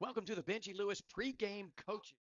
Welcome to the Benji Lewis pregame coaching.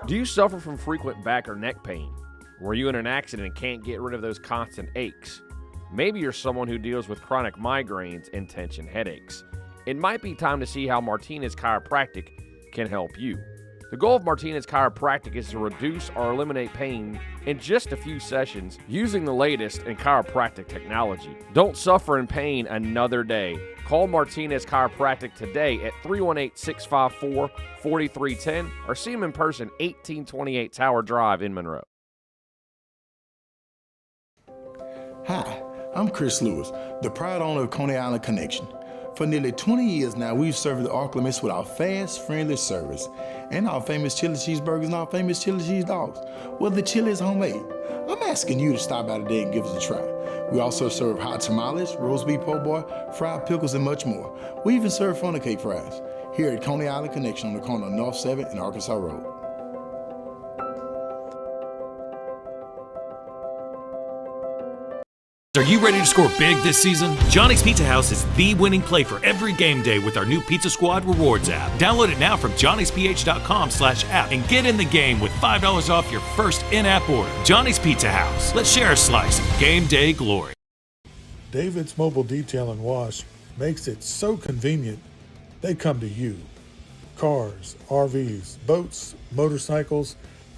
Do you suffer from frequent back or neck pain? Were you in an accident and can't get rid of those constant aches? Maybe you're someone who deals with chronic migraines and tension headaches. It might be time to see how Martinez Chiropractic can help you. The goal of Martinez Chiropractic is to reduce or eliminate pain in just a few sessions using the latest in chiropractic technology. Don't suffer in pain another day. Call Martinez Chiropractic today at 318-654-4310 or see them in person, 1828 Tower Drive in Monroe. Hi, I'm Chris Lewis, the proud owner of Coney Island Connection. For nearly 20 years now, we've served the Oklahomites with our fast, friendly service and our famous chili cheeseburgers and our famous chili cheese dogs. Well, the chili is homemade. I'm asking you to stop by today and give us a try. We also serve hot tamales, roast beef po' boy, fried pickles, and much more. We even serve funnel cake fries here at Coney Island Connection on the corner of North 7th and Arkansas Road. Are you ready to score big this season? Johnny's Pizza House is the winning play for every game day with our new Pizza Squad Rewards app. Download it now from johnnysph.com/app and get in the game with $5 off your first in-app order. Johnny's Pizza House. Let's share a slice of game day glory. David's Mobile Detail and Wash makes it so convenient, they come to you. Cars, RVs, boats, motorcycles,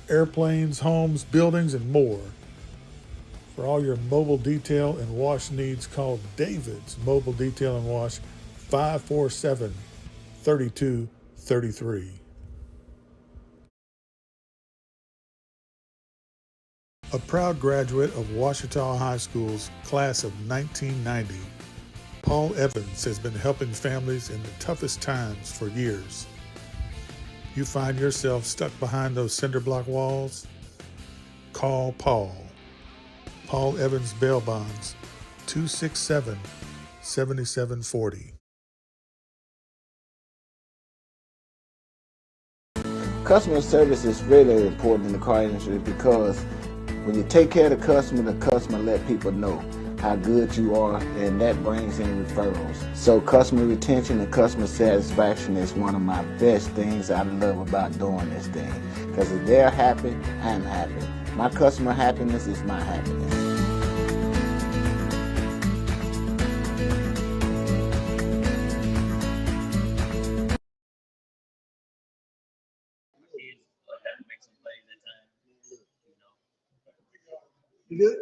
airplanes, homes, buildings, and more. For all your mobile detail and wash needs, call David's Mobile Detail and Wash 547-3233. A proud graduate of Ouachita High School's class of 1990, Paul Evans has been helping families in the toughest times for years. You find yourself stuck behind those cinder block walls? Call Paul. Paul Evans Bail Bonds, 267-7740. Customer service is really important in the car industry because when you take care of the customer let people know how good you are, and that brings in referrals. So customer retention and customer satisfaction is one of my best things I love about doing this thing. Because if they're happy, I'm happy. My customer happiness is my happiness. You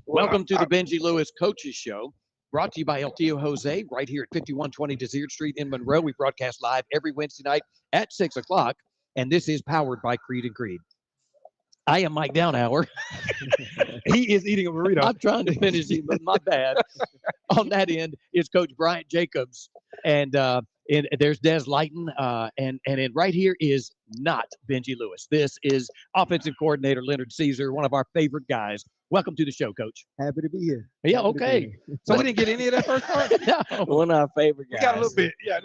Welcome to the Benji Lewis Coaches Show, brought to you by El Tio Jose, right here at 5120 Desert Street in Monroe. We broadcast live every Wednesday night at 6 o'clock, and this is powered by Creed and Creed. I am Mike Downhour. He is eating a burrito. I'm trying to finish it, but my bad. On that end is Coach Bryant Jacobs, and there's Des Lighton, and right here is not Benji Lewis. This is offensive coordinator Leonard Caesar, one of our favorite guys. Welcome to the show, Coach. Happy to be here. Yeah, Happy to be okay. here. So we didn't get any of that first part? No. One of our favorite guys. We got a little bit. Yeah,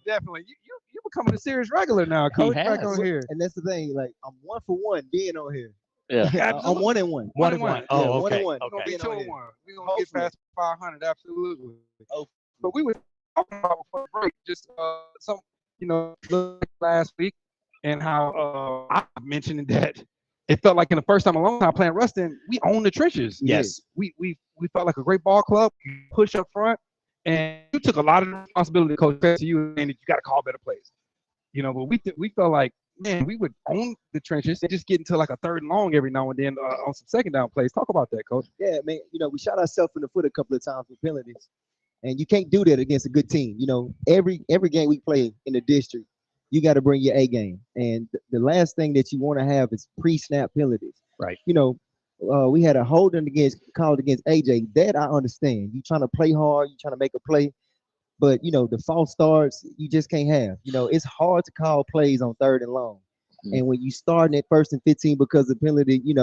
definitely. You're becoming a serious regular now, Coach. Back has. on here. And that's the thing. Like, I'm 1 for 1 being on here. Yeah, I'm 1 and 1. 1 and 1. Oh, Yeah, okay. 1 and 1. We're gonna Okay. be 2 and 1. We're gonna get Hopefully. past 500. Absolutely. Oh. But we were talking about before the break, just some, last week, and how I mentioned that it felt like in the first time in a long time playing Ruston, we owned the trenches. Yes. We felt like a great ball club. Push up front, and you took a lot of the responsibility, Coach, to you, and you got to call better plays. But we felt like, man, we would own the trenches and just get into like a third and long every now and then on some second down plays. Talk about that, Coach. Yeah, man. We shot ourselves in the foot a couple of times with penalties. And you can't do that against a good team. Every game we play in the district, you got to bring your A game. And the last thing that you want to have is pre-snap penalties. Right. We had a holding called against AJ. That I understand. You trying to play hard, you trying to make a play. But, the false starts, you just can't have. It's hard to call plays on third and long. Mm-hmm. And when you starting at 1st and 15 because of penalty, you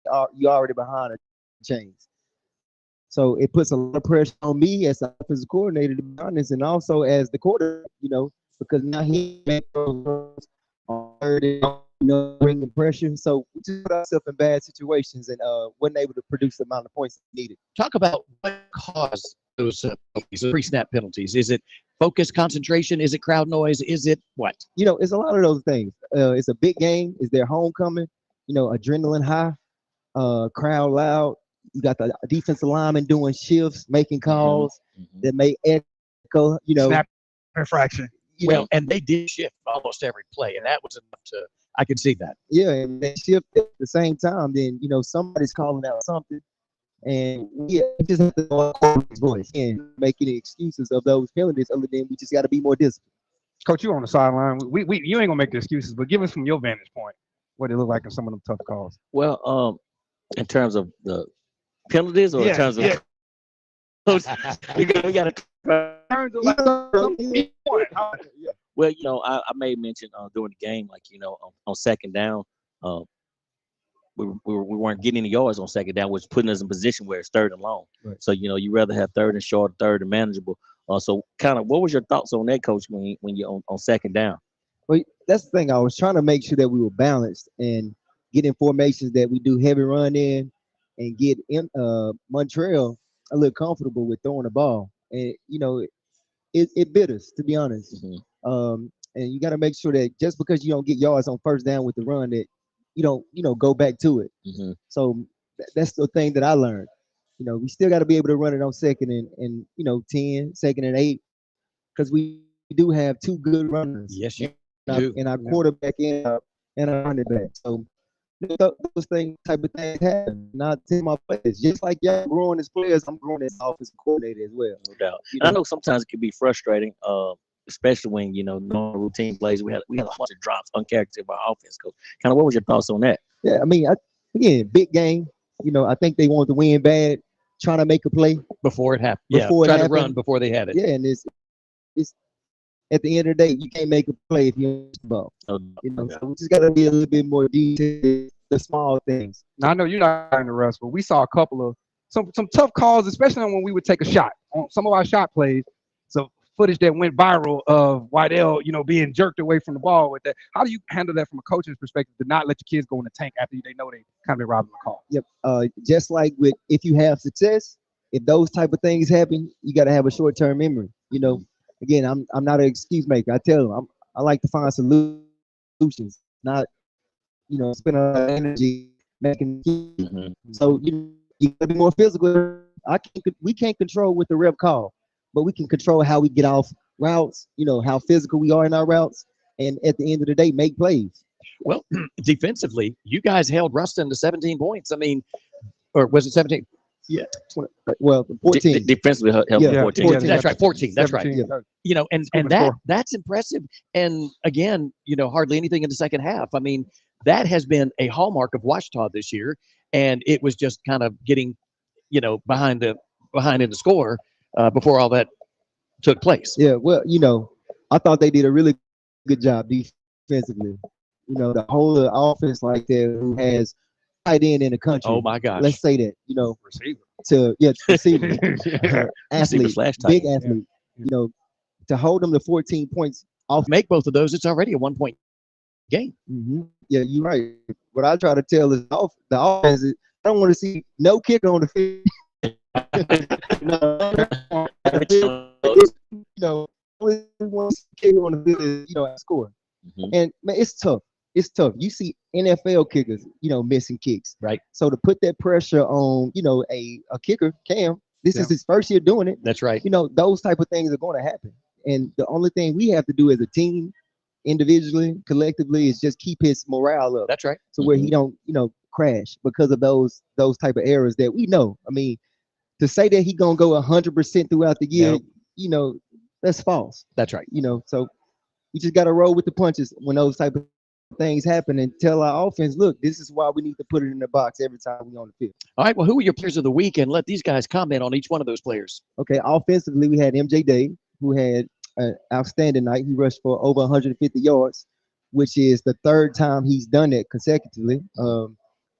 already behind the chains. So it puts a lot of pressure on me as an offensive coordinator, to be honest, and also as the quarterback, because now he makes those on third and bringing pressure. So we just put ourselves in bad situations and wasn't able to produce the amount of points needed. Talk about what caused those pre-snap penalties. Is it focus, concentration? Is it crowd noise? Is it what? It's a lot of those things. It's a big game. It's their homecoming. Adrenaline high, crowd loud. You got the defensive lineman doing shifts, making calls that may echo, Snap infraction. Well, and they did shift almost every play, and that was enough to, I can see that. Yeah, and they shift at the same time. Then, somebody's calling out something. And we just have to know our quarterback's voice and make any excuses of those penalties other than we just got to be more disciplined. Coach, you on the sideline. You ain't gonna make the excuses, but give us from your vantage point what it looked like in some of them tough calls. Well, in terms of the penalties, or in terms of we got to. Well, I made mention during the game, like on second down, we weren't getting any yards on second down, which putting us in position where it's third and long. Right. So you rather have third and short, third and manageable. So kind of, what was your thoughts on that, Coach, when you're on second down? Well, that's the thing. I was trying to make sure that we were balanced and get in formations that we do heavy run in and get Montreal a little comfortable with throwing the ball. And, it bit us, to be honest. And you got to make sure that just because you don't get yards on first down with the run, that you don't go back to it. So that's the thing that I learned. We still got to be able to run it on second and 10, second and 8, because we do have 2 good runners. Yes, you do. And our quarterback and our running back. So those type of things happen. Not to my players. Just like y'all growing as players, I'm growing as offensive coordinator as well. No doubt. And I know sometimes it can be frustrating, especially when normal routine plays. We had a bunch of drops, uncharacteristic by offense, Coach. Kind of, what was your thoughts on that? Yeah, I mean, again, big game. I think they wanted to win bad, trying to make a play before it happened. Before it try to happened. run before they had it. Yeah, and it's at the end of the day, you can't make a play if you don't miss the ball. So we just got to be a little bit more detailed, the small things. Now, I know you're not in the rest, but we saw a couple of some tough calls, especially when we would take a shot on some of our shot plays. So footage that went viral of Whitell, being jerked away from the ball with that. How do you handle that from a coach's perspective to not let your kids go in the tank after they know they kind of been robbing the call? Yep. Just like if you have success, if those type of things happen, you got to have a short-term memory. Again, I'm not an excuse maker. I tell them I like to find solutions, not spend a lot of energy making. So you got to be more physical. We can't control what the rep call, but we can control how we get off routes. How physical we are in our routes. and at the end of the day, make plays. Well, defensively, you guys held Ruston to 17 points. I mean, or was it 17? Yeah, well, 14. Defensively held Yeah, 14. 14. That's right, 14. That's right. 17. You know, and Scoop and that score. that's impressive. And again, you know, hardly anything in the second half. I mean, that has been a hallmark of Ouachita this year, and it was just kind of getting, you know, behind in the score before all that took place. Yeah, well, you know, I thought they did a really good job defensively. You know, the whole offense like that who has tight end in the country. Oh my gosh! Let's say that, you know, Receiver. receiver, athlete, slash tight big end. athlete. You know, to hold them to 14 points off. Make both of those, it's already a 1-point game. Yeah, you're right. What I try to tell is the offense is, I don't want to see no kicker on the field. You know, we want to see kicker on the field, you know, score. And man, it's tough. It's tough. You see NFL kickers, you know, missing kicks. Right. So to put that pressure on, you know, a kicker, Cam, this is his first year doing it. That's right. You know, those type of things are going to happen. And the only thing we have to do as a team, individually, collectively, is just keep his morale up. That's right. So where he don't, you know, crash because of those type of errors that we know. I mean, to say that he gonna go 100% throughout the year, you know, that's false. That's right. You know, so you just got to roll with the punches when those type of things happen and tell our offense, look, this is why we need to put it in the box every time we on the field. All right. Well, who are your players of the week? And let these guys comment on each one of those players. Okay, offensively, we had MJ Day, who had an outstanding night. He rushed for over 150 yards, which is the third time he's done it consecutively.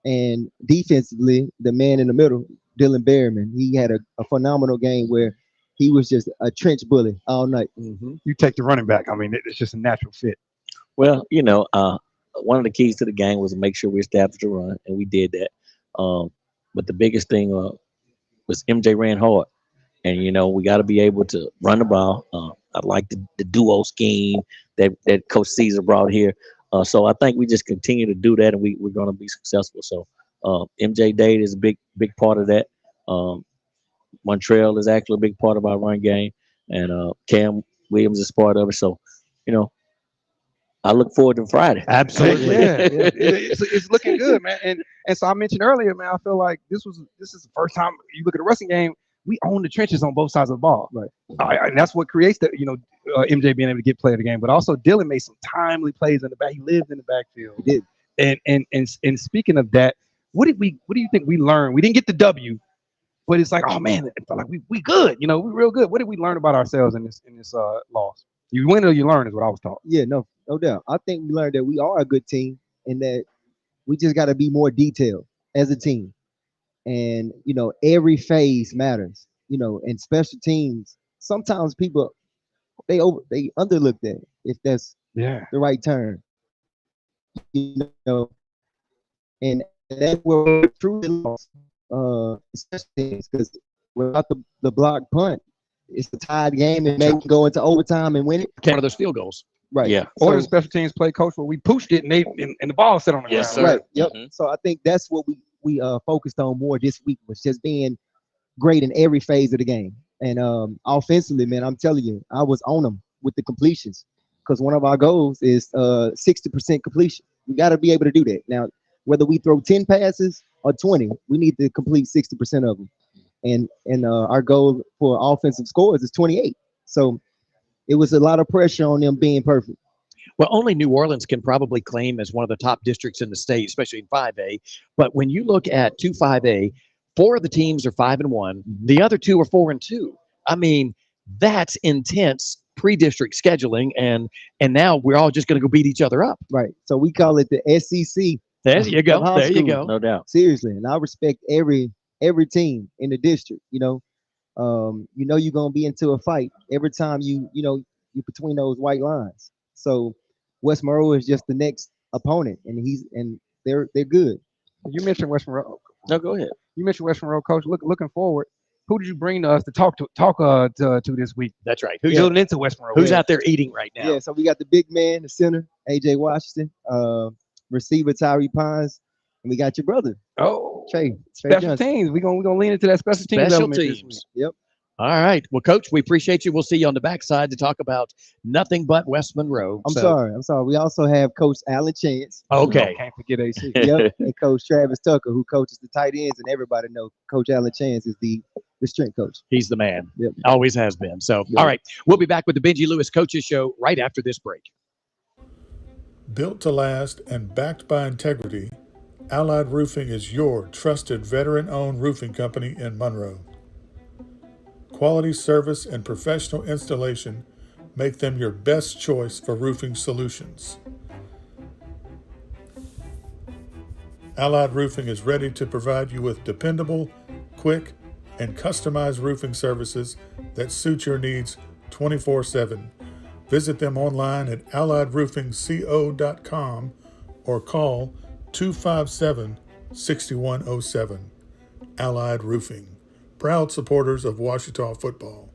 And defensively, the man in the middle, Dylan Berryman, he had a phenomenal game where he was just a trench bully all night. You take the running back. I mean, it's just a natural fit. Well, you know, one of the keys to the game was to make sure we established the run, and we did that. But the biggest thing was MJ ran hard, and you know we got to be able to run the ball. I like the duo scheme that Coach Caesar brought here. So I think we just continue to do that, and we're going to be successful. So MJ Dade is a big part of that. Montreal is actually a big part of our run game, and Cam Williams is part of it. So, you know, I look forward to Friday. Absolutely, it's looking good, man. And so I mentioned earlier, man, I feel like this is the first time you look at a wrestling game. We own the trenches on both sides of the ball, right? And that's what creates the, you know, MJ being able to get play of the game. But also Dylan made some timely plays in the back. He lived in the backfield. He did. And speaking of that, what do you think we learned? We didn't get the W, but it's like, oh man, it felt like we good. You know, we real good. What did we learn about ourselves in this loss? You win or you learn is what I was taught. Yeah, no doubt. I think we learned that we are a good team and that we just got to be more detailed as a team. And, you know, every phase matters, you know, and special teams, sometimes people, they underlook that, if that's the right term, you know, and that's where we're truly lost, special teams, because without the block punt, it's a tied game and maybe go into overtime and win it. One of those field goals. Right. Yeah. Or the special teams play coach where we pushed it and the ball set on the Yes, ground. sir. Right. Yep. So I think that's what we focused on more this week, was just being great in every phase of the game. And offensively, man, I'm telling you, I was on them with the completions, because one of our goals is 60% completion. We got to be able to do that. Now, whether we throw 10 passes or 20, we need to complete 60% of them. And our goal for offensive scores is 28. So it was a lot of pressure on them being perfect. Well, only New Orleans can probably claim as one of the top districts in the state, especially in 5A. But when you look at 2-5A, 4 of the teams are 5-1. The other 2 are 4-2. I mean, that's intense pre-district scheduling, and now we're all just going to go beat each other up. Right. So we call it the SEC. There you go. There you go. No doubt. Seriously, and I respect every team in the district. You know you're gonna be into a fight every time you're between those white lines. So West Monroe is just the next opponent, and they're good. You mentioned West Monroe. No, go ahead. You mentioned West Monroe, coach. Looking forward, who did you bring to us to talk to this week? That's right. Who's building into West Monroe? Who's out there eating right now? Yeah, so we got the big man, the center, AJ Washington, receiver Tyree Pines, and we got your brother. Oh, Trey special Johnson. teams. We're gonna lean into that special teams Special element this week. teams. Yep. All right. Well, Coach, we appreciate you. We'll see you on the backside to talk about nothing but West Monroe. I'm sorry. We also have Coach Alan Chance. Okay. Can't forget AC. Yep. And Coach Travis Tucker, who coaches the tight ends, and everybody knows Coach Alan Chance is the strength coach. He's the man. Yep. Always has been. So, Yep. all right. We'll be back with the Benji Lewis Coaches Show right after this break. Built to last and backed by integrity, Allied Roofing is your trusted veteran-owned roofing company in Monroe. Quality service and professional installation make them your best choice for roofing solutions. Allied Roofing is ready to provide you with dependable, quick, and customized roofing services that suit your needs 24/7. Visit them online at alliedroofingco.com or call 257-6107. Allied Roofing, proud supporters of Ouachita football.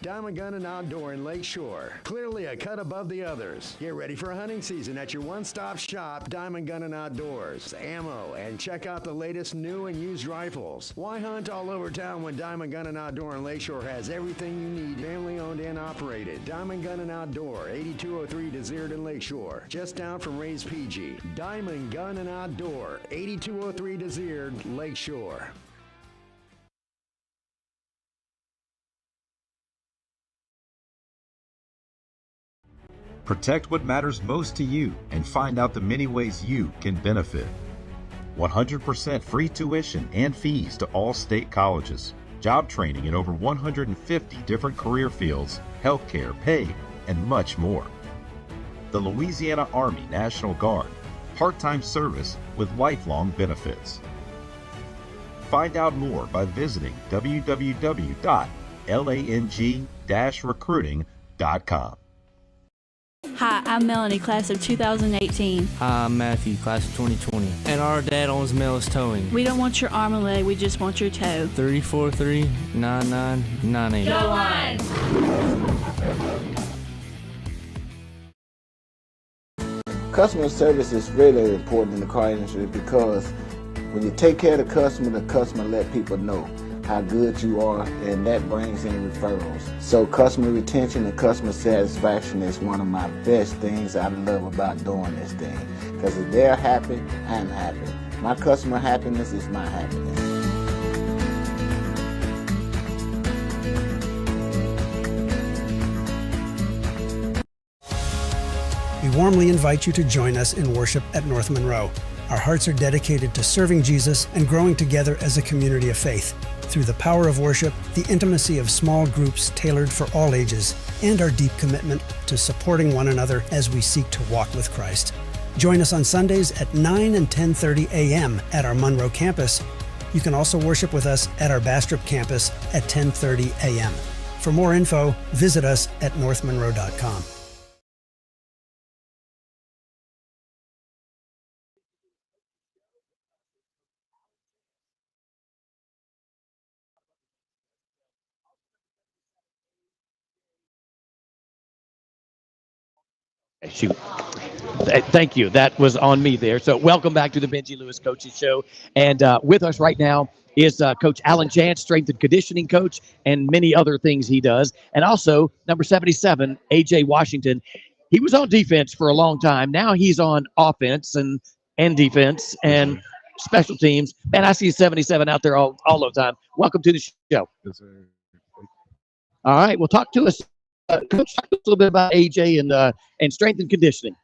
Diamond Gun and Outdoor in Lakeshore. Clearly a cut above the others. Get ready for hunting season at your one-stop shop, Diamond Gun and Outdoors. Ammo, and check out the latest new and used rifles. Why hunt all over town when Diamond Gun and Outdoor in Lakeshore has everything you need, family owned and operated? Diamond Gun and Outdoor, 8203 Desert in Lakeshore, just down from Ray's PG. Diamond Gun and Outdoor, 8203 Desert, Lakeshore. Protect what matters most to you and find out the many ways you can benefit. 100% free tuition and fees to all state colleges. Job training in over 150 different career fields, healthcare, pay, and much more. The Louisiana Army National Guard. Part-time service with lifelong benefits. Find out more by visiting www.lang-recruiting.com. Hi, I'm Melanie, class of 2018. Hi, I'm Matthew, class of 2020. And our dad owns Mellis Towing. We don't want your arm and leg, we just want your toe. 343-9998. Go on! Customer service is really important in the car industry because when you take care of the customer let people know how good you are, and that brings in referrals. So customer retention and customer satisfaction is one of my best things I love about doing this thing. Because if they're happy, I'm happy. My customer happiness is my happiness. We warmly invite you to join us in worship at North Monroe. Our hearts are dedicated to serving Jesus and growing together as a community of faith. Through the power of worship, the intimacy of small groups tailored for all ages, and our deep commitment to supporting one another as we seek to walk with Christ. Join us on Sundays at 9 and 10:30 a.m. at our Monroe campus. You can also worship with us at our Bastrop campus at 10:30 a.m. For more info, visit us at northmonroe.com. Shoot. Thank you. That was on me there. So welcome back to the Benji Lewis Coaches Show. And with us right now is Coach Alan Chance, strength and conditioning coach, and many other things he does. And also number 77, A.J. Washington. He was on defense for a long time. Now he's on offense and defense and special teams. Man, I see 77 out there all the time. Welcome to the show. Yes, sir. All right. Well, talk to us. Coach, talk to us a little bit about AJ and strength and conditioning.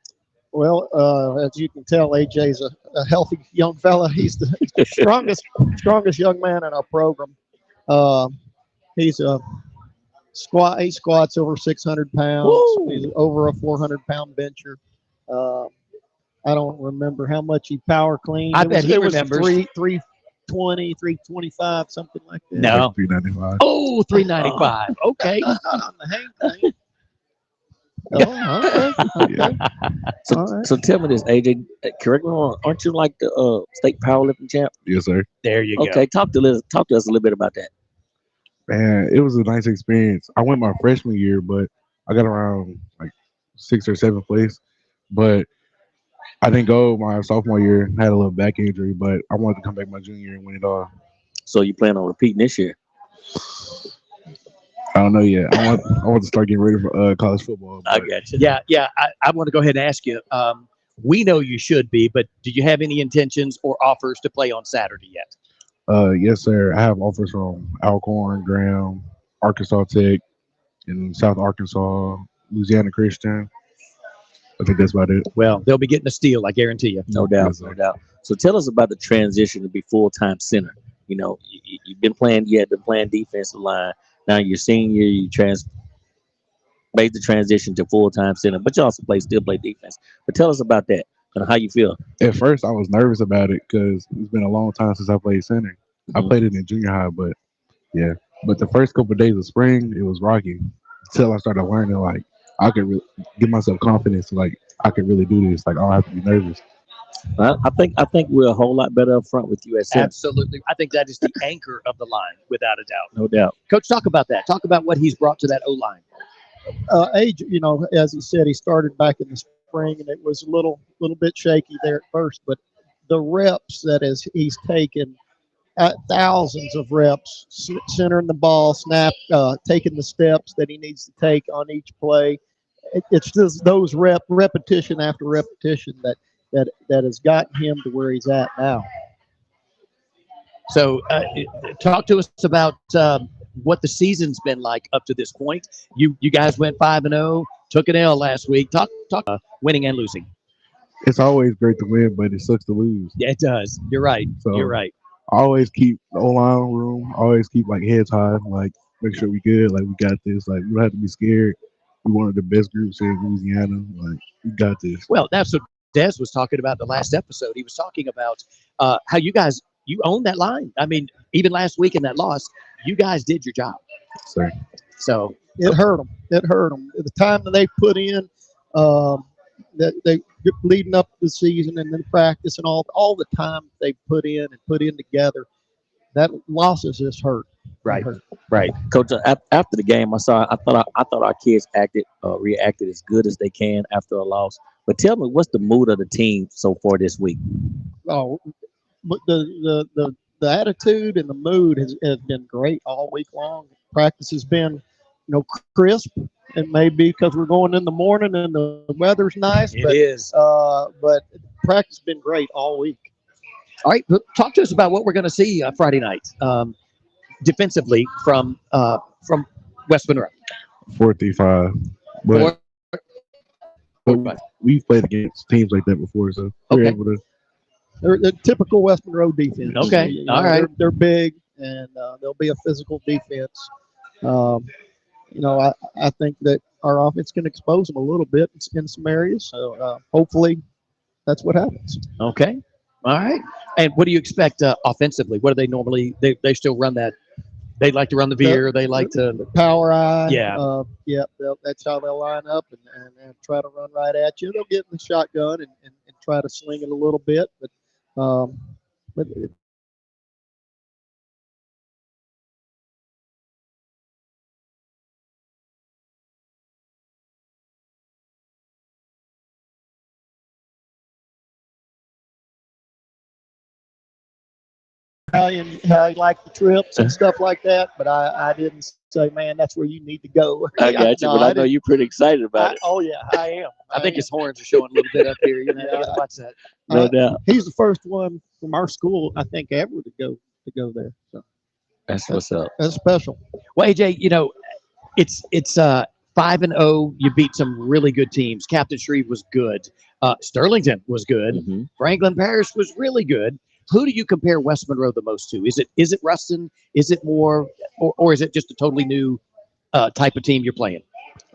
Well, as you can tell, AJ's a healthy young fella. He's the strongest young man in our program. He's a he squats over 600 pounds. Woo! He's over a 400-pound bencher. I don't remember how much he power cleaned. I bet he remembers. 320, 325, something like that. No. 395. Oh, 395. Okay. On the hang thing. Oh, okay. Yeah. So tell me this, AJ. Correct me if I'm wrong. Aren't you like the state powerlifting champ? Yes, sir. There you go. Okay, talk to us a little bit about that. Man, it was a nice experience. I went my freshman year, but I got around like 6th or 7th place. But I didn't go my sophomore year. I had a little back injury, but I wanted to come back my junior year and win it all. So you plan on repeating this year? I don't know yet. I want to start getting ready for college football. I got you. Yeah. I want to go ahead and ask you. We know you should be, but do you have any intentions or offers to play on Saturday yet? Yes, sir. I have offers from Alcorn, Graham, Arkansas Tech, in South Arkansas, Louisiana Christian. I think that's about it. Well, they'll be getting a steal, I guarantee you. No doubt, no doubt. So tell us about the transition to be full-time center. You know, you've been playing defensive line. Now you're senior, you made the transition to full-time center, but you also still play defense. But tell us about that and how you feel. At first, I was nervous about it because it's been a long time since I played center. I played it in junior high, but yeah. But the first couple of days of spring, it was rocky until I started learning. Like I could give myself confidence. Like I could really do this. Like I don't have to be nervous. I think we're a whole lot better up front with you at center. Absolutely. I think that is the anchor of the line, without a doubt. No doubt. Coach, talk about that. Talk about what he's brought to that O-line. Age, as he said, he started back in the spring, and it was a little bit shaky there at first, but the reps that he's taken, thousands of reps, centering the ball, taking the steps that he needs to take on each play. It's just those repetition after repetition that has gotten him to where he's at now. So talk to us about what the season's been like up to this point. You guys went 5-0, took an L last week. Talk winning and losing. It's always great to win, but it sucks to lose. Yeah, it does. You're right. So You're right. I always keep the O-line room. Always keep heads high. Like make sure we good. Like we got this. Like we don't have to be scared. We one of the best groups here in Louisiana. Like we got this. Well, that's what Des was talking about the last episode. He was talking about how you guys own that line. I mean, even last week in that loss, you guys did your job. Sorry. So it hurt them. It hurt them. The time that they put in, that they leading up to the season and then practice and all the time they put in together, that losses just hurt. Right. Right. Coach, after the game, I thought our kids reacted as good as they can after a loss. But tell me, what's the mood of the team so far this week? Oh, but the attitude and the mood has been great all week long. Practice has been, crisp. It may be because we're going in the morning and the weather's nice. It is. But practice has been great all week. All right, talk to us about what we're going to see Friday night defensively from West Monroe. 4-3-5. But we've played against teams like that before, so we're able to. They're the typical West Monroe defense. Okay, all right. They're big, and they'll be a physical defense. I think that our offense can expose them a little bit in some areas. So hopefully that's what happens. Okay. All right. And what do you expect offensively? What do they normally they still run that? They like to run the veer. They like to power eye. Yeah. That's how they'll line up and try to run right at you. They'll get in the shotgun and try to sling it a little bit, but how you like the trips and stuff like that, but I didn't say, man, that's where you need to go. I got you, but I know you're pretty excited about it. Oh yeah, I am. I think his horns are showing a little bit up here. You gotta watch that. No doubt. He's the first one from our school, I think, ever to go there. So that's what's up. That's special. Well, AJ, it's 5-0. You beat some really good teams. Captain Shreve was good. Sterlington was good. Mm-hmm. Franklin Parish was really good. Who do you compare West Monroe the most to? Is it Ruston? Is it more, or is it just a totally new type of team you're playing?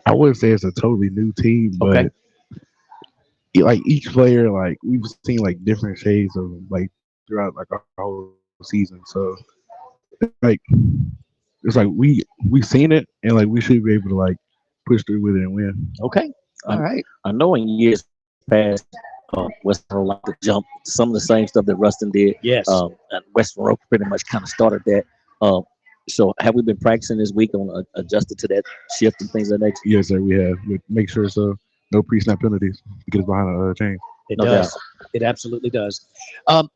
I wouldn't say it's a totally new team, but each player, we've seen different shades of throughout our whole season. So it's we've seen it, and we should be able to push through with it and win. Okay, all right. I know in years past, West Monroe like to jump some of the same stuff that Ruston did. Yes. And West Monroe pretty much kind of started that. So have we been practicing this week on adjusted to that shift and things of that nature? Yes, sir. We have. We make sure so no pre-snap penalties to get us behind a chain. It does. It absolutely does.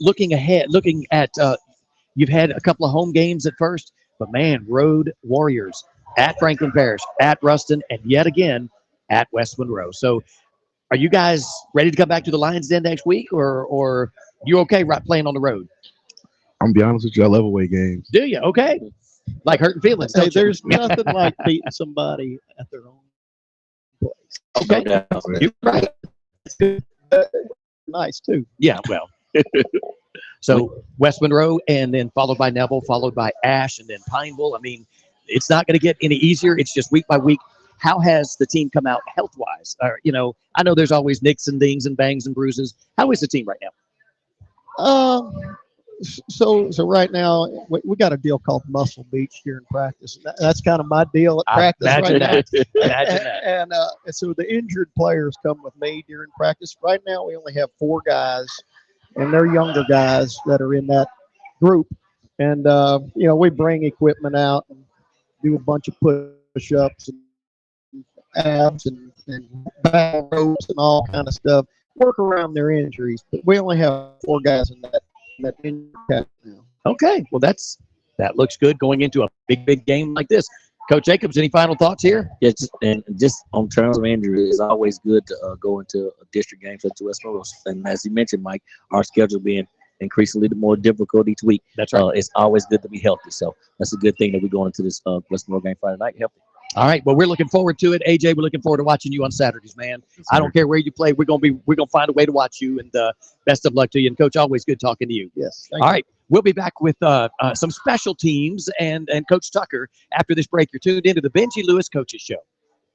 Looking ahead, looking at You've had a couple of home games at first, but man, road warriors at Franklin Parish, at Ruston, and yet again at West Monroe. So are you guys ready to come back to the Lions Den next week, or you okay right playing on the road? I'm gonna be honest with you, I love away games. Do you? Okay. Like hurting feelings, Hey, don't you? there's nothing like beating somebody at their own place. Okay. You're right. That's good. Nice, too. Yeah, well. So West Monroe, and then followed by Neville, followed by Ash, and then Pineville. I mean, it's not going to get any easier. It's just week by week. How has the team come out health-wise? I know there's always nicks and dings and bangs and bruises. How is the team right now? So right now we got a deal called Muscle Beach here in practice. That's kind of my deal at practice right now. Imagine that. And so the injured players come with me during practice. Right now we only have 4 guys, and they're younger guys that are in that group. And we bring equipment out and do a bunch of push-ups and abs and back ropes and all kind of stuff. Work around their injuries, but we only have 4 guys in that injury category now. Okay, well that looks good going into a big game like this. Coach Jacobs, any final thoughts here? Yeah, just on terms of injury, it's always good to go into a district game such as West Monroe. And as you mentioned, Mike, our schedule being increasingly more difficult each week. That's right. It's always good to be healthy. So that's a good thing that we're going into this West Monroe game Friday night healthy. All right. Well, we're looking forward to it. AJ, we're looking forward to watching you on Saturdays, man. I don't care where you play. We're gonna find a way to watch you, and best of luck to you. And Coach, always good talking to you. Yes. All right. We'll be back with some special teams and Coach Tucker after this break. You're tuned into the Benji Lewis Coaches Show.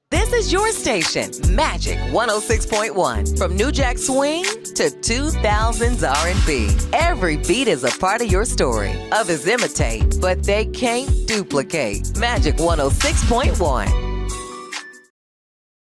This is your station, Magic 106.1. From New Jack Swing to 2000s R&B. Every beat is a part of your story. Others imitate, but they can't duplicate. Magic 106.1.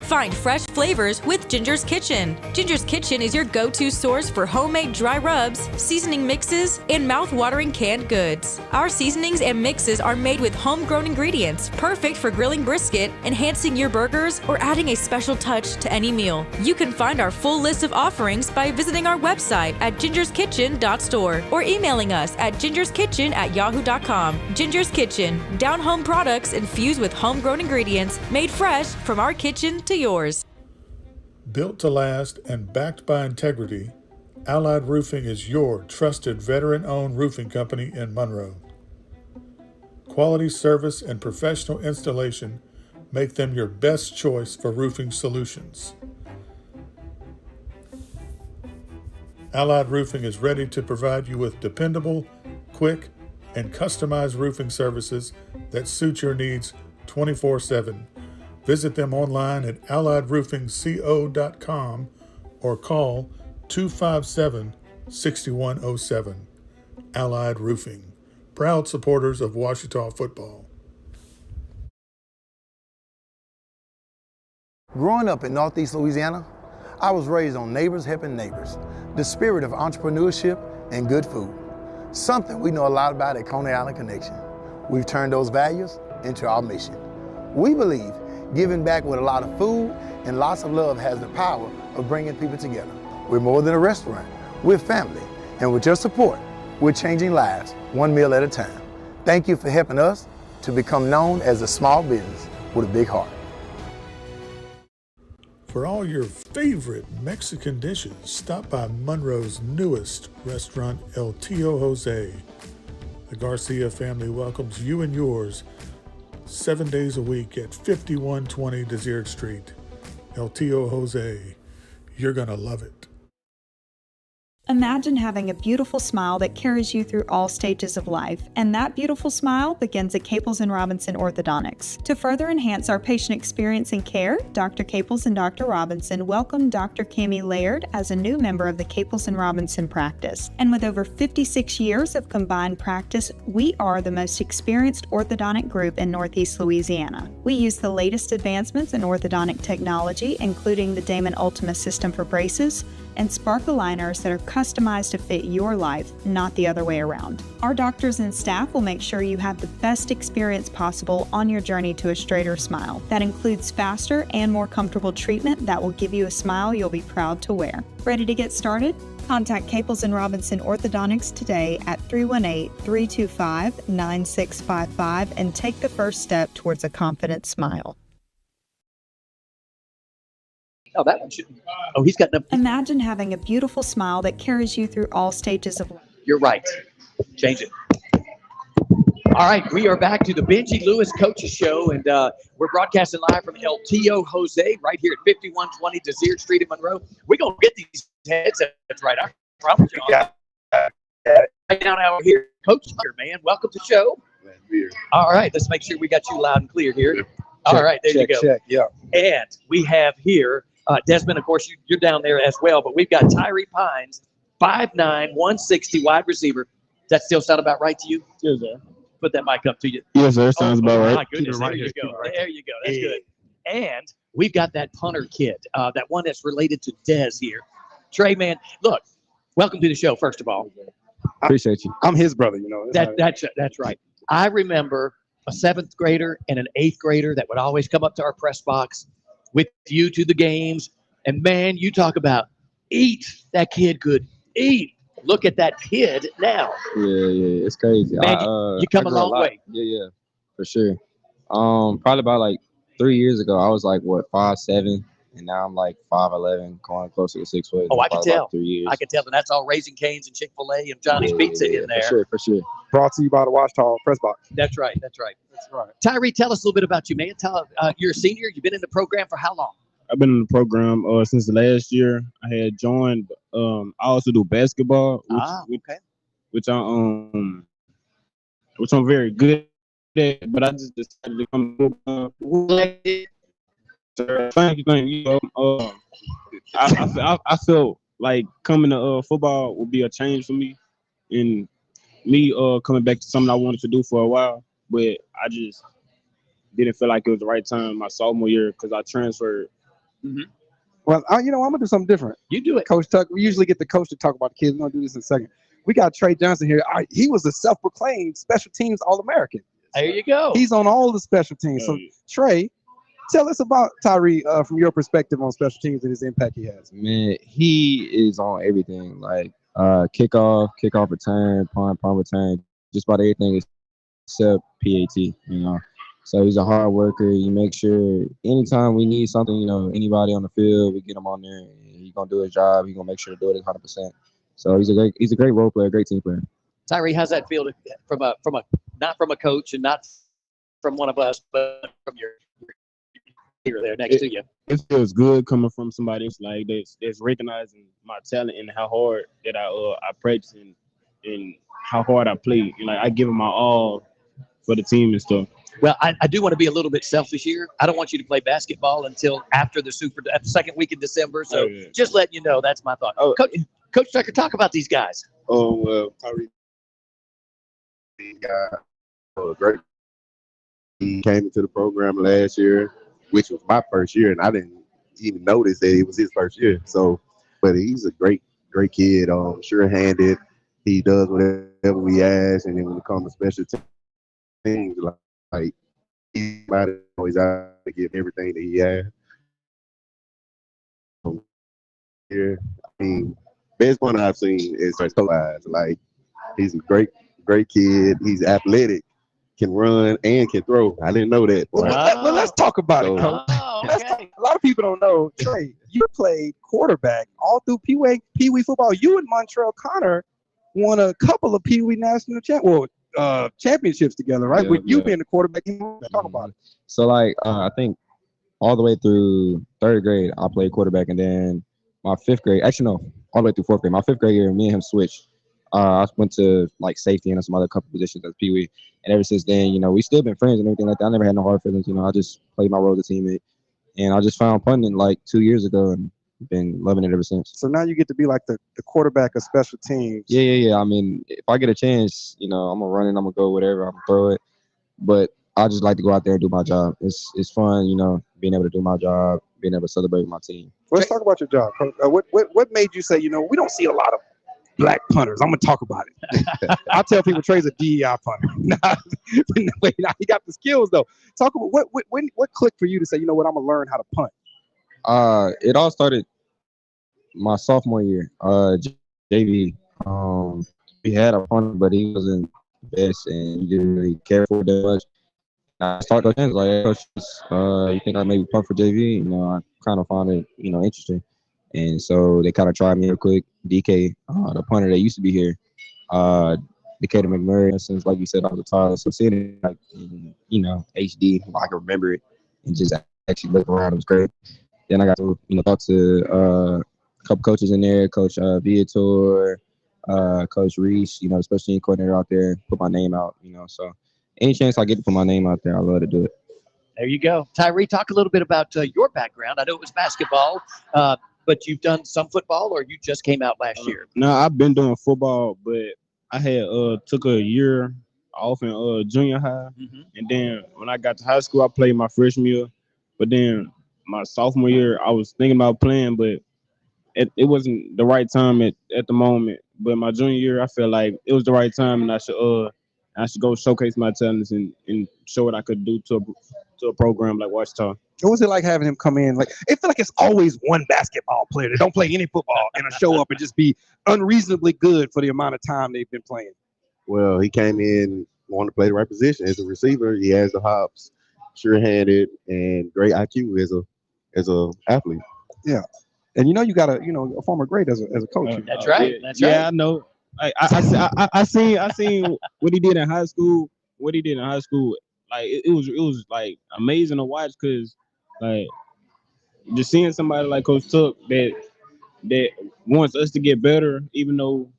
Find fresh flavors with Ginger's Kitchen. Ginger's Kitchen is your go-to source for homemade dry rubs, seasoning mixes, and mouth-watering canned goods. Our seasonings and mixes are made with homegrown ingredients, perfect for grilling brisket, enhancing your burgers, or adding a special touch to any meal. You can find our full list of offerings by visiting our website at gingerskitchen.store or emailing us at gingerskitchen@yahoo.com. Ginger's Kitchen, down-home products infused with homegrown ingredients, made fresh from our kitchen to yours. Built to last and backed by integrity, Allied Roofing is your trusted veteran-owned roofing company in Monroe. Quality service and professional installation make them your best choice for roofing solutions. Allied Roofing is ready to provide you with dependable, quick, and customized roofing services that suit your needs 24/7. Visit them online at alliedroofingco.com or call 257-6107. Allied Roofing, proud supporters of Ouachita football. Growing up in Northeast Louisiana, I was raised on neighbors helping neighbors, the spirit of entrepreneurship and good food, something we know a lot about at Coney Island Connection. We've turned those values into our mission. We believe giving back with a lot of food and lots of love has the power of bringing people together. We're more than a restaurant, we're family, and with your support, we're changing lives one meal at a time. Thank you for helping us to become known as a small business with a big heart. For all your favorite Mexican dishes, stop by Monroe's newest restaurant, El Tío Jose. The Garcia family welcomes you and yours 7 days a week at 5120 Desert Street. El Tío Jose. You're going to love it. Imagine having a beautiful smile that carries you through all stages of life, and that beautiful smile begins at Caples & Robinson Orthodontics. To further enhance our patient experience and care, Dr. Caples and Dr. Robinson welcomed Dr. Cami Laird as a new member of the Caples & Robinson practice. And with over 56 years of combined practice, we are the most experienced orthodontic group in Northeast Louisiana. We use the latest advancements in orthodontic technology, including the Damon Ultima system for braces, and Spark aligners that are customized to fit your life, not the other way around. Our doctors and staff will make sure you have the best experience possible on your journey to a straighter smile. That includes faster and more comfortable treatment that will give you a smile you'll be proud to wear. Ready to get started? Contact Caples and Robinson Orthodontics today at 318-325-9655 and take the first step towards a confident smile. Oh, that one should. Oh, he's got the. Imagine having a beautiful smile that carries you through all stages of life. You're right. Change it. All right, we are back to the Benji Lewis Coaches Show, and we're broadcasting live from El Tio Jose right here at 5120 Desire Street in Monroe. We're going to get these headsets right. I promise you. Right now, here, Coach Tucker, man. Welcome to the show. All right, let's make sure we got you loud and clear here. All right, there you go. Check, yeah. And we have here, Desmond, of course, you're down there as well, but we've got Tyree Pines, 5'9", 160 wide receiver. Does that still sound about right to you? Yes, sir. Put that mic up to you. Yes, sir. Sounds about right. My goodness, there you go. There you go. That's good. And we've got that punter kid, that one that's related to Dez here. Trey, man, look, welcome to the show, first of all. Appreciate you. I'm his brother, you know. That's right. I remember a 7th grader and an 8th grader that would always come up to our press box with you to the games. And, man, you talk about eat. That kid could eat. Look at that kid now. Yeah, it's crazy. Man, you come a long way. Yeah, for sure. Probably about like 3 years ago, I was like 5'7", and now I'm like 5'11", going closer to 6 foot. Oh, I can tell. 3 years. I can tell, and that's all Raising Cane's and Chick-fil-A and Johnny's Pizza in there. For sure. Brought to you by the Washita Press Box. That's right. Tyree, tell us a little bit about you, man. You're a senior. You've been in the program for how long? I've been in the program since the last year. I had joined. I also do basketball, which I'm very good at. But I just decided to come. Thank you. I felt like coming to football would be a change for me, and me coming back to something I wanted to do for a while. But I just didn't feel like it was the right time my sophomore year because I transferred. Mm-hmm. Well, I'm gonna do something different. You do it, Coach Tuck. We usually get the coach to talk about the kids. We're gonna do this in a second. We got Trey Johnson here. He was a self-proclaimed special teams All-American. There you go. He's on all the special teams. So Trey, tell us about Tyree from your perspective on special teams and his impact he has. Man, he is on everything. Like kickoff return, punt return, just about everything except PAT. You know. So he's a hard worker. You make sure anytime we need something, you know, anybody on the field, we get him on there. He's gonna do his job. He's gonna make sure to do it 100%. So he's a great role player, great team player. Tyree, how's that feel from a not from a coach and not from one of us, but from your here there next to you? It feels good coming from somebody else like that's recognizing my talent and how hard that I practice and how hard I play. And like I give him my all for the team and stuff. Well, I do want to be a little bit selfish here. I don't want you to play basketball until after the second week in December. So just letting you know, that's my thought. Coach Tucker, talk about these guys. Well, Tyree got great. He came into the program last year, which was my first year, and I didn't even notice that it was his first year. So, but he's a great kid. Sure-handed. He does whatever we ask, and then when it comes to special teams, like he's always out to give everything that he has. Here, I mean, best one I've seen is Tobias. Like he's a great kid. He's athletic, can run and can throw. I didn't know that. Well, let's talk about it, Coach. A lot of people don't know, Trey, you played quarterback all through Pee Wee football. You and Montreal Connor won a couple of Pee Wee national championships together, right? Yeah, With you being the quarterback. Talk about it. So like I think all the way through 3rd grade, I played quarterback, and then my 5th grade, actually no, all the way through 4th grade. My 5th grade year, me and him switched. I went to like safety and some other couple positions as Pee Wee, and ever since then, you know, we still been friends and everything like that. I never had no hard feelings. You know, I just played my role as a teammate, and I just found punting like 2 years ago and been loving it ever since. So now you get to be like the quarterback of special teams. Yeah. I mean, if I get a chance, you know, I'm gonna run it, I'm gonna go whatever, I'm gonna throw it. But I just like to go out there and do my job. It's fun, you know, being able to do my job, being able to celebrate with my team. Let's talk about your job, Coach. What made you say, you know, we don't see a lot of black punters? I'm gonna talk about it. I tell people Trey's a DEI punter. He got the skills though. Talk about what clicked for you to say, you know what, I'm gonna learn how to punt. It all started my sophomore year. JV. We had a punter, but he wasn't the best, and he didn't really care for it that much. I started those things like, hey, coach, you think I maybe punt for JV? I kind of found it, interesting. And so they kind of tried me real quick. DK, the punter that used to be here, Decatur McMurray, since like you said, I was retired. So seeing it like HD, I can remember it and just actually look around. It was great. Then I got to talk to a couple coaches in there, Coach Viator, Coach Reese, special team coordinator out there, put my name out. So any chance I get to put my name out there, I love to do it. There you go. Tyree, talk a little bit about your background. I know it was basketball, but you've done some football, or you just came out last year? No, I've been doing football, but I had took a year off in junior high, and then when I got to high school, I played my freshman year. But then my sophomore year, I was thinking about playing, but it wasn't the right time at the moment. But my junior year, I felt like it was the right time, and I should go showcase my talents and show what I could do to a program like Washington. What was it like having him come in? Like, it feel like it's always one basketball player that don't play any football and show up and just be unreasonably good for the amount of time they've been playing. Well, he came in wanting to play the right position as a receiver. He has the hops, sure-handed, and great IQ as a athlete. Yeah, and you got a former great as a coach. That's right. That's right. Yeah, I know. I seen what he did in high school. Like it was like amazing to watch, because like just seeing somebody like Coach Tuck that wants us to get better, even though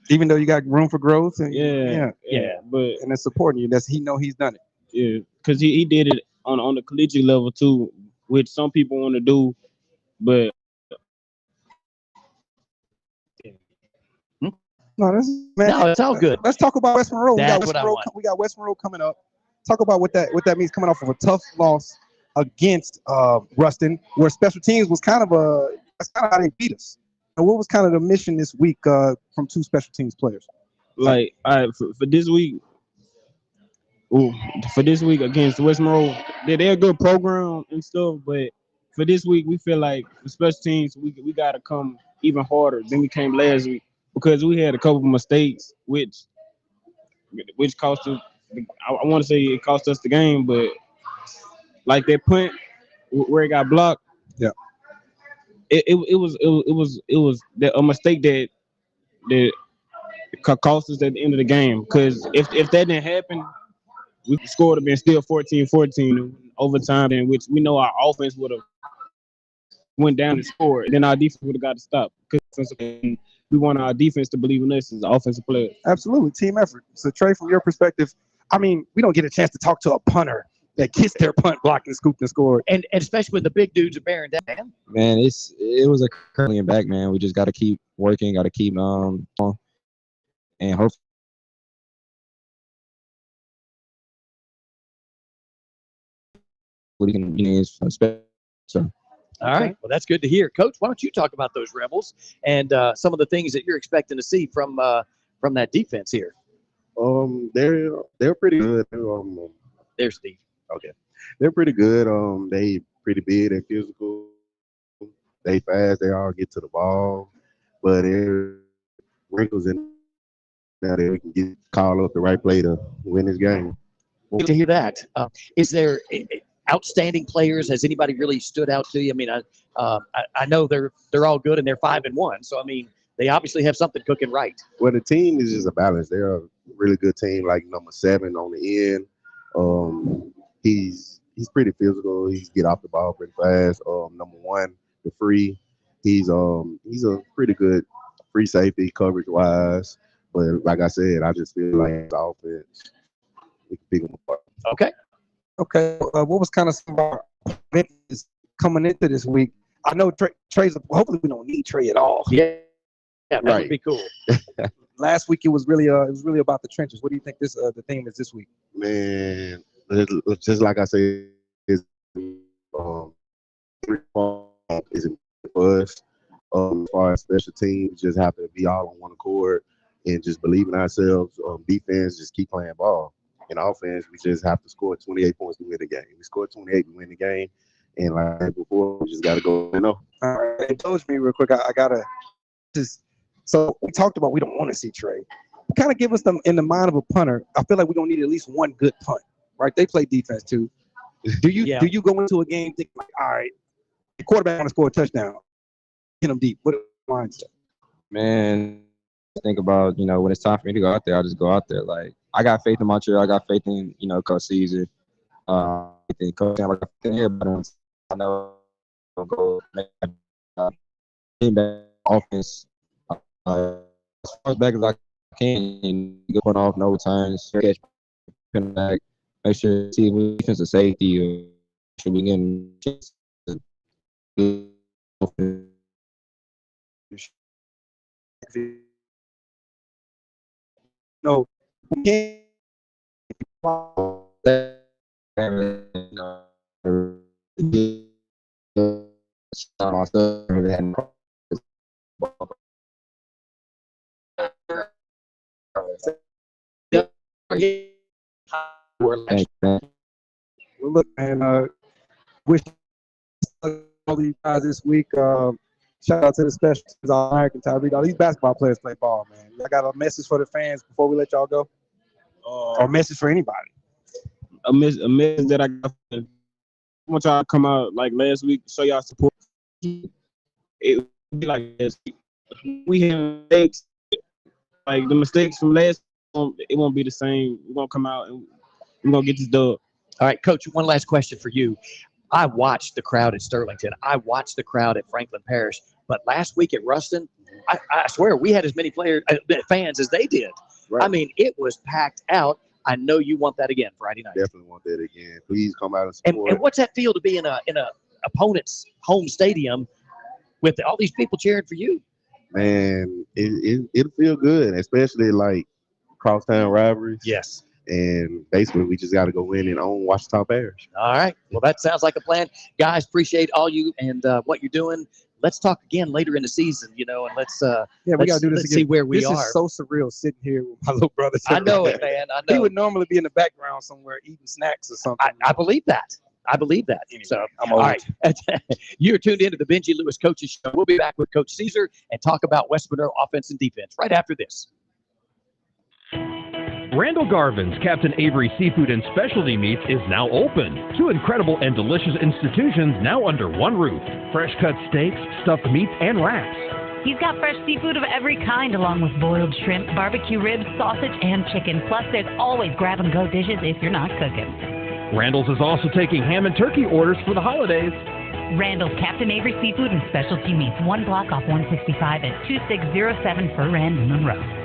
you got room for growth. And, but and it's supporting you. He know he's done it. Yeah, because he did it on the collegiate level too, which some people want to do, but no, it's all good. Let's talk about West Monroe. That's what I want. We got West Monroe coming up. Talk about what that means, coming off of a tough loss against Ruston, where special teams was that's kind of how they beat us. And what was kind of the mission this week from two special teams players? Like, for this week. For this week against West Monroe, they're a good program and stuff, but for this week, we feel like the special teams, we got to come even harder than we came last week, because we had a couple of mistakes, which cost us. I want to say it cost us the game, but like that punt where it got blocked, yeah, it was a mistake that cost us at the end of the game, because if that didn't happen, we scored have been still 14-14 overtime, in which we know our offense would have went down and scored. Then our defense would have got to stop, because we want our defense to believe in us as offensive players. Absolutely, team effort. So Trey, from your perspective, I mean, we don't get a chance to talk to a punter that kissed their punt, blocked, and scooped and scored. And especially when the big dudes are bearing down. Man, it was a curling back, man. We just got to keep working, got to keep and hopefully. We can so. All right. Well, that's good to hear. Coach, why don't you talk about those Rebels and some of the things that you're expecting to see from that defense here? They're pretty good. There's Steve. Okay. They're pretty good. They pretty big and physical. They fast. They all get to the ball. But there wrinkles in there that we can get called up the right play to win this game. Good to hear that. Is there outstanding players? Has anybody really stood out to you? I mean, I know they're all good and they're 5-1. So I mean, they obviously have something cooking right. Well, the team is just a balance. They're a really good team. Like number 7 on the end. He's pretty physical. He get off the ball pretty fast. Number 1, the free. He's a pretty good free safety coverage wise. But like I said, I just feel like his offense, we can pick him apart. Okay. What was kind of some of our benefits coming into this week? I know Trey's. Hopefully, we don't need Trey at all. Yeah, that would be cool. Last week it was really about the trenches. What do you think the theme is this week? Man, just like I said, is for us. As far as special teams, just have to be all on one accord and just believe in ourselves. Defense, just keep playing ball. In offense, we just have to score 28 points to win the game. We score 28, we win the game. And like I said before, we just got to go and know. All right, indulge me real quick. I gotta just. So we talked about we don't want to see Trey. Kind of give us them in the mind of a punter. I feel like we're gonna need at least one good punt, right? They play defense too. Do you go into a game thinking like, all right, the quarterback want to score a touchdown, hit them deep? What mindset? Man, think about, when it's time for me to go out there, I'll just go out there. Like, I got faith in Montreal. I got faith in, Coach Caesar. I think Coach Sam, I got faith in everybody. I know I'll go make that offense as far back as I can and go off no times, catch back, make sure see if defensive safety or should we get No, we can't. Well, look, man, wish all of you guys this week. Shout out to the specialists, Mike and Tyreek. All these basketball players play ball, man. I got a message for the fans before we let y'all go, or a message for anybody. A message that I got. I want y'all to come out like last week, show y'all support. It would be like this. We have mistakes, like the mistakes from last. It won't be the same. We're gonna come out and we're gonna get this dub. All right, Coach. One last question for you. I watched the crowd at Sterlington. I watched the crowd at Franklin Parish. But last week at Ruston, I swear we had as many fans as they did. Right. I mean, it was packed out. I know you want that again Friday night. Definitely want that again. Please come out and support. And what's that feel to be in a opponent's home stadium with all these people cheering for you? Man, it'll feel good, especially like crosstown rivalries. Yes. And basically, we just got to go in and own Washington Parish. All right. Well, that sounds like a plan. Guys, appreciate all you and what you're doing. Let's talk again later in the season, and let's we got to do this again. See where we are. This is so surreal sitting here with my little brother. I know it, man. I know. He would normally be in the background somewhere eating snacks or something. I believe that. Anyway, so, I'm all right. You're tuned into the Benji Lewis Coaches Show. We'll be back with Coach Caesar and talk about West Monroe offense and defense right after this. Randall Garvin's Captain Avery Seafood and Specialty Meats is now open. 2 incredible and delicious institutions now under one roof. Fresh cut steaks, stuffed meats, and wraps. He's got fresh seafood of every kind, along with boiled shrimp, barbecue ribs, sausage, and chicken. Plus, there's always grab-and-go dishes if you're not cooking. Randall's is also taking ham and turkey orders for the holidays. Randall's Captain Avery Seafood and Specialty Meats, 1 block off 165 at 2607 Fur Rand, Monroe.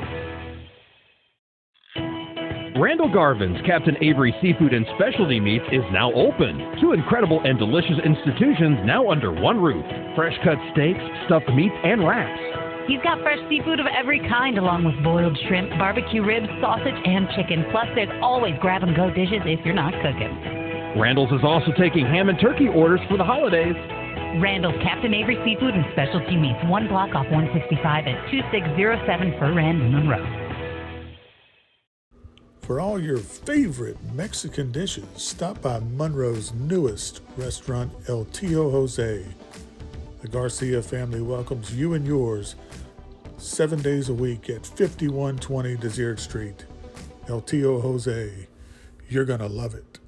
Randall Garvin's Captain Avery Seafood and Specialty Meats is now open. 2 incredible and delicious institutions now under one roof. Fresh cut steaks, stuffed meats, and wraps. He's got fresh seafood of every kind, along with boiled shrimp, barbecue ribs, sausage, and chicken. Plus, there's always grab-and-go dishes if you're not cooking. Randall's is also taking ham and turkey orders for the holidays. Randall's Captain Avery Seafood and Specialty Meats, 1 block off 165 at 2607 Fur Rand, Monroe. For all your favorite Mexican dishes, stop by Monroe's newest restaurant, El Tío Jose. The Garcia family welcomes you and yours 7 days a week at 5120 Desert Street. El Tío Jose. You're going to love it.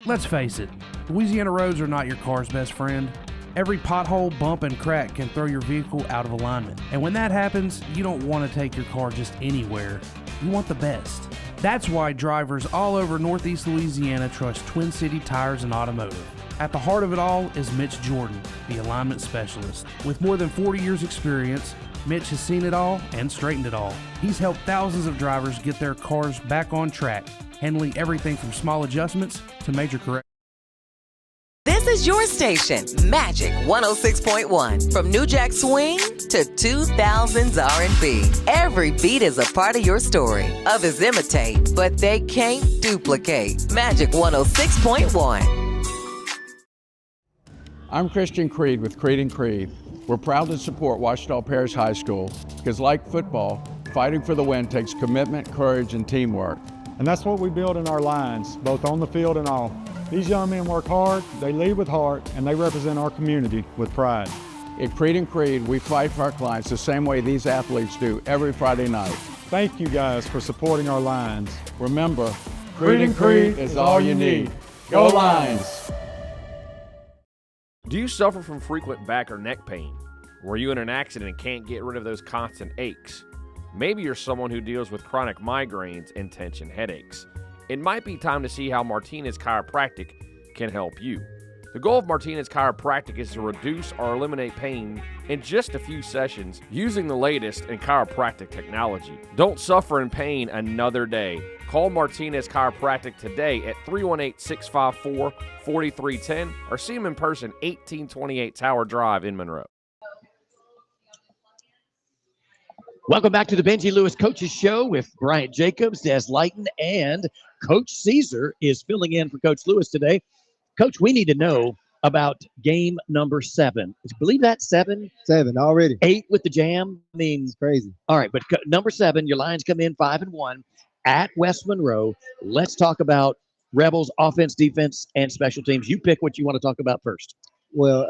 Let's face it, Louisiana roads are not your car's best friend. Every pothole, bump, and crack can throw your vehicle out of alignment. And when that happens, you don't want to take your car just anywhere. You want the best. That's why drivers all over Northeast Louisiana trust Twin City Tires and Automotive. At the heart of it all is Mitch Jordan, the alignment specialist. With more than 40 years experience, Mitch has seen it all and straightened it all. He's helped thousands of drivers get their cars back on track, handling everything from small adjustments to major corrections. This is your station, Magic 106.1. From New Jack Swing to 2000s R&B. Every beat is a part of your story. Others imitate, but they can't duplicate. Magic 106.1. I'm Christian Creed with Creed & Creed. We're proud to support Washita Parish High School because, like football, fighting for the win takes commitment, courage, and teamwork. And that's what we build in our lines, both on the field and off. These young men work hard, they lead with heart, and they represent our community with pride. At Creed and Creed, we fight for our clients the same way these athletes do every Friday night. Thank you guys for supporting our Lions. Remember, Creed and Creed is all you need. Go Lions! Do you suffer from frequent back or neck pain? Were you in an accident and can't get rid of those constant aches? Maybe you're someone who deals with chronic migraines and tension headaches. It might be time to see how Martinez Chiropractic can help you. The goal of Martinez Chiropractic is to reduce or eliminate pain in just a few sessions using the latest in chiropractic technology. Don't suffer in pain another day. Call Martinez Chiropractic today at 318-654-4310 or see them in person, 1828 Tower Drive in Monroe. Welcome back to the Benji Lewis Coaches Show with Bryant Jacobs, Des Lighton, and Coach Caesar is filling in for Coach Lewis today. Coach, we need to know about game number 7. I believe that's 7? 7 already. 8 with the jam. I mean, it's crazy. All right, but number 7, your Lions come in 5-1 at West Monroe. Let's talk about Rebels offense, defense, and special teams. You pick what you want to talk about first. Well,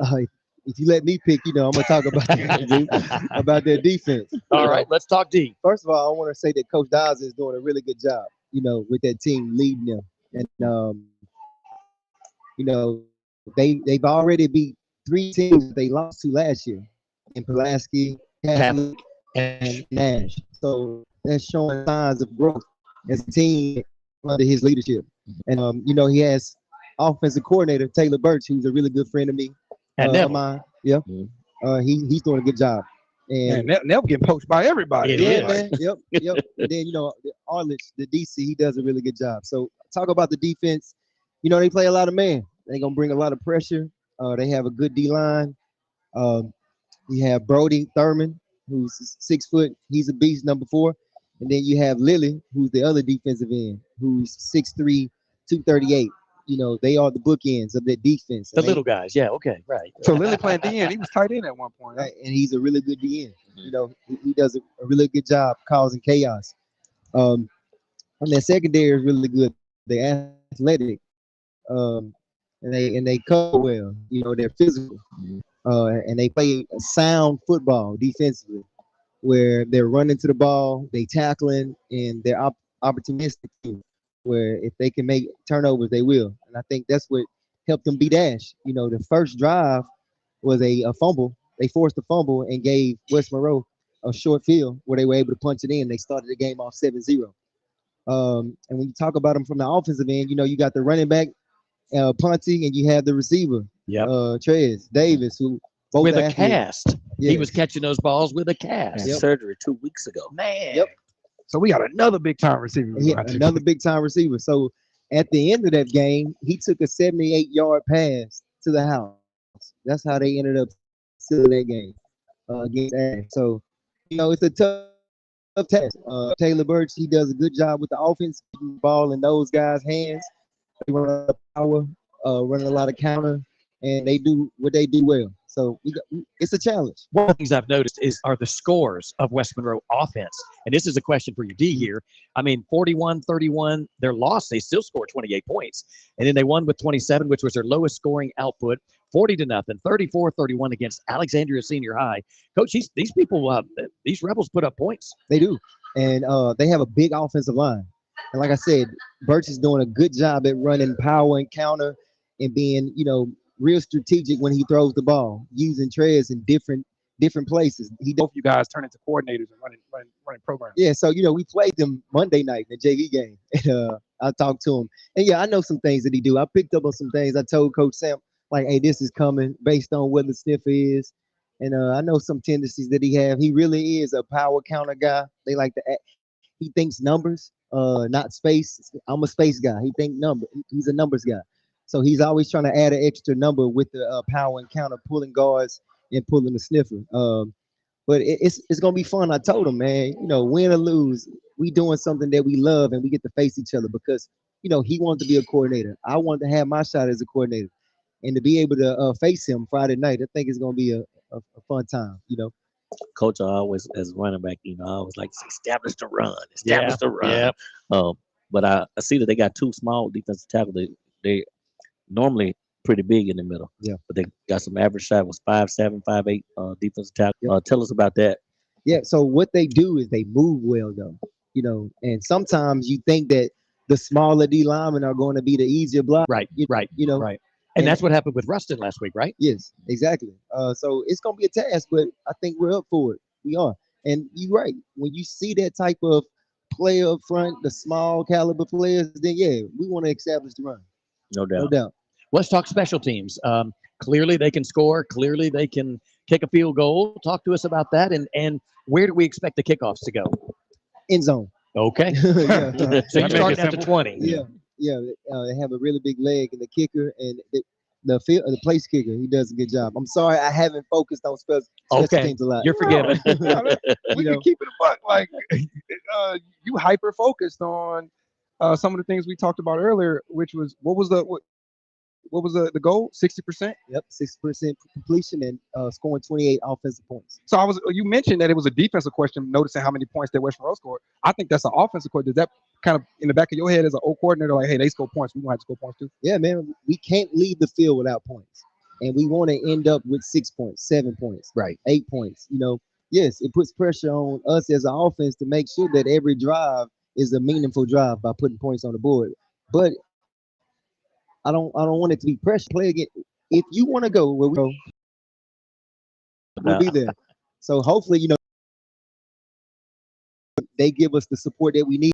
if you let me pick, I'm going to talk about about their defense. All right, let's talk D. First of all, I want to say that Coach Dawes is doing a really good job, with that team leading them. And, they've already beat 3 teams they lost to last year in Pulaski, Catholic, and Nash. So that's showing signs of growth as a team under his leadership. And, he has offensive coordinator Taylor Birch, who's a really good friend of me. And Neville. Yeah. He's doing a good job. And Neville getting poached by everybody. Yeah, man. Yep. And then, Arledge, the DC, he does a really good job. So talk about the defense. They play a lot of man. They're going to bring a lot of pressure. They have a good D-line. You have Brody Thurman, who's 6 foot. He's a beast, number 4. And then you have Lily, who's the other defensive end, who's 6'3", 238. They are the bookends of their defense. The little guys. Yeah, okay, right. So Lily playing DN. He was tight end at one point. Right? And he's a really good DN. He does a really good job causing chaos. And their secondary is really good. They're athletic. And they cover well. They're physical. And they play a sound football defensively, where they're running to the ball, they tackling, and they're opportunistic too, where if they can make turnovers, they will. And I think that's what helped them beat Ash. The first drive was a fumble. They forced a fumble and gave West Monroe a short field where they were able to punch it in. They started the game off 7-0. And when you talk about them from the offensive end, you got the running back, punting, and you have the receiver, Trez Davis, who both with a cast. Yes. He was catching those balls with a cast. Surgery 2 weeks ago. Man. Yep. So we got another big time receiver. Another big time receiver. So at the end of that game, he took a 78-yard pass to the house. That's how they ended up sealing that game against Ash. So, it's a tough task. Taylor Birch, he does a good job with the offense, keeping the ball in those guys' hands. They run a lot of power, running a lot of counter, and they do what they do well. So it's a challenge. One of the things I've noticed are the scores of West Monroe offense. And this is a question for your D here. 41-31, their loss, they still scored 28 points. And then they won with 27, which was their lowest scoring output, 40-0, 34-31 against Alexandria Senior High. Coach, these people, these Rebels put up points. They do. And they have a big offensive line. And like I said, Birch is doing a good job at running power and counter and being, real strategic when he throws the ball, using Trez in different places. Both you guys turn into coordinators and running programs. Yeah, so we played them Monday night in the JV game. And I talked to him, and I know some things that he do. I picked up on some things. I told Coach Sam, like, hey, this is coming based on what the sniffer is, and I know some tendencies that he have. He really is a power counter guy. They like to act. He thinks numbers, not space. I'm a space guy. He think number. He's a numbers guy. So he's always trying to add an extra number with the power and counter, pulling guards and pulling the sniffer. But it's going to be fun. I told him, man, win or lose, we doing something that we love and we get to face each other because, he wanted to be a coordinator. I wanted to have my shot as a coordinator. And to be able to face him Friday night, I think it's going to be a fun time, Coach, I always, as running back, I always like to establish the run. Establish the run. Yeah. But I see that they got 2 small defensive tackles. normally pretty big in the middle. Yeah. But they got some average size, was 5'7", 5'8", defensive tackle. Tell us about that. Yeah. So what they do is they move well, though. You know, and sometimes you think that the smaller D linemen are going to be the easier block. Right. Right. You know. Right. And that's what happened with Rustin last week, right? Yes, exactly. So it's gonna be a task, but I think we're up for it. We are. And you're right. When you see that type of player up front, the small caliber players, then yeah, we want to establish the run. No doubt. No doubt. Let's talk special teams. Clearly they can score. Clearly they can kick a field goal. Talk to us about that. And where do we expect the kickoffs to go? End zone. Okay. Yeah. So you're starting at the 20. Yeah. Yeah. They have a really big leg in the kicker and the place kicker. He does a good job. I'm sorry I haven't focused on special teams a lot. You're forgiven. We can keep it a buck. Like you hyper focused on some of the things we talked about earlier, which was what was the goal? 60%. Yep, 60% completion and scoring 28 offensive points. So you mentioned that it was a defensive question, noticing how many points that West Monroe scored. I think that's an offensive question. Does that kind of in the back of your head as an old coordinator, like, hey, they score points, we want to have to score points too? Yeah, man, we can't leave the field without points, and we want to end up with 6 points, 7 points, right, 8 points. You know, yes, it puts pressure on us as an offense to make sure that every drive is a meaningful drive by putting points on the board, but I don't want it to be pressure. Play again. If you want to go where we go, we'll be there. So hopefully, you know, they give us the support that we need.